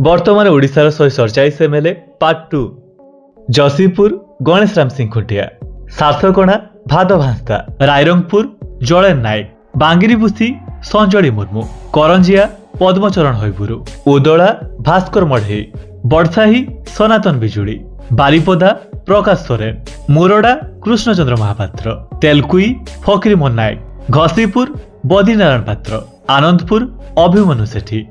बर्तमान ओडिशार 147 MLA part 2 Jasipur Ganesh Ram Singh Khuntia, सार्थकणा भाद भांस्ता, रायरंगपुर जलेन नायक, बांगिरीबुसी संजली मुर्मू, करंजिया पद्मचरण हईबुरु, उदला भास्कर मढ़ई, बड़साही सनातन बिजुड़ी, बारिपदा प्रकाश सोरेन, मुरडा कृष्णचंद्र महापात्र, तेलकुई फकीरमोहन नायक, घसीपुर बद्रीनारायण पात्र, आनंदपुर अभिमन्यु सेठी,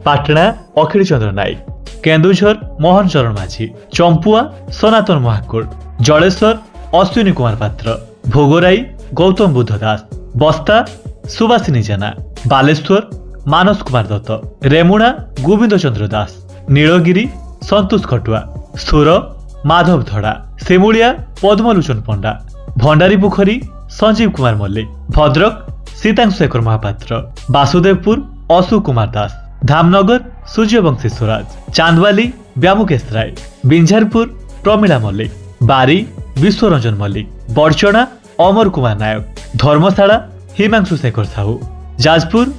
पाटना अखिल चंद्र नायक, केन्दुझर मोहन चरण माझी, चंपुआ सनातन महाकुड़, जलेश्वर अश्विनी कुमार पात्र, भोगराई गौतम बुद्ध दास, बस्ता सुभाषिनी जेना, बालेश्वर मानस कुमार दत्त, रेमुणा गोविंद चंद्र दास, नीलगिरी संतोष खटुआ, सुर माधव धड़ा, सेमुलिया पद्मलोचन पंडा, भंडारी पोखरी संजीव कुमार मल्लिक, भद्रक सीतांशु शेखर महापात्र, वासुदेवपुर अशोक कुमार दास, धामनगर सूर्यवंशी स्वराज, चांदवाली व्यामुकेश राय, बिंझारपुर प्रमीला मल्लिक, बारी विश्वरंजन मल्लिक, बड़चना अमर कुमार नायक, धर्मशाला हिमांशु शेखर साहू, जाजपुर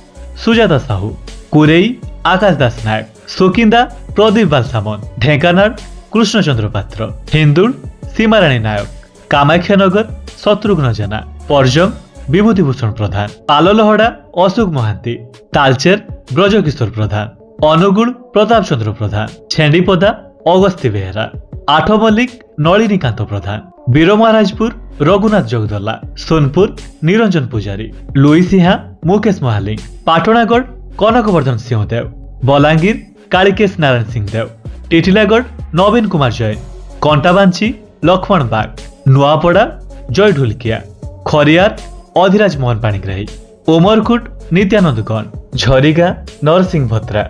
सुजाता साहू, कुरेई आकाश दास नायक, सुकिंदा प्रदीप बाल सामंत, ढेंकानाल कृष्णचंद्र पात्र, हिंदुल सीमाराणी नायक, कामाख्यानगर शत्रुघ्न जेना, परजंग विभूतिभूषण प्रधान, पाललहड़ा अशोक महांती, तालचेर ब्रजकिशोर प्रधान, अनुगुल प्रताप चंद्र प्रधान, छेंडीपदा अगस्ती बेहेरा, आठ मल्लिक नलिनीकांत प्रधान, वीरमहाराजपुर रघुनाथ जगदला, सोनपुर निरंजन पुजारी, लुईसिहा मुकेश महालिंग, पाटणागढ़ कनकवर्धन सिंहदेव, बलांगीर कालिकेश नारायण सिंहदेव, टिटिलागढ़ नवीन कुमार जैन, कंटाबांची लक्ष्मण बाग, नुआपड़ा जय ढुलकिया, खरियार अधिराज मोहन पाणिग्राही, उमरकुट नित्यानंद गण, झरीगा नरसिंह भत्रा,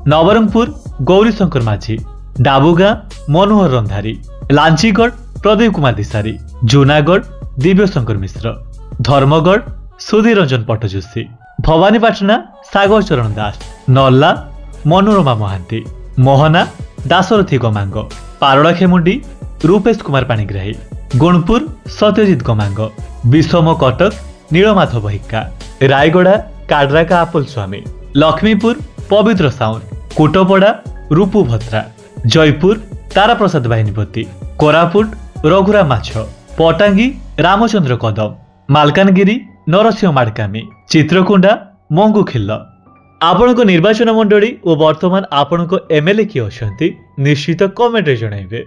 नवरंगपुर गौरीशंकर माझी, डाबुगा मनोहर रंधारी, लांचीगढ़ प्रदीप कुमार दिसारी, जूनागढ़ दिव्यशंकर मिश्र, धर्मगढ़ सुधीर रंजन पट्टजोशी, भवानीपाटना सागर चरण दास, नल्ला मनोरमा महांती, मोहना दासरथी गमांग, पारड़ाखेमुंडी रूपेश कुमार पाणिग्राही, गुणपुर सत्यजित गमांग, विषम कटक नीलमाधव बहिका, रायगड़ा काड्राका आपल स्वामी, लक्ष्मीपुर पवित्र साउन, कुटपड़ा रूपू भत्रा, जयपुर तारा प्रसाद बाहिनीपति, कोरापुट रघुराम माछ, पटांगी रामचंद्र कदम, मालकानगिरी नरसिंह माड़कामी, चित्रकुंडा मंगू खिल्ल। आपणको निर्वाचन मंडली और वर्तमान आपणको एमएलए किए अछंती निश्चित कमेंट रे जणाइबे।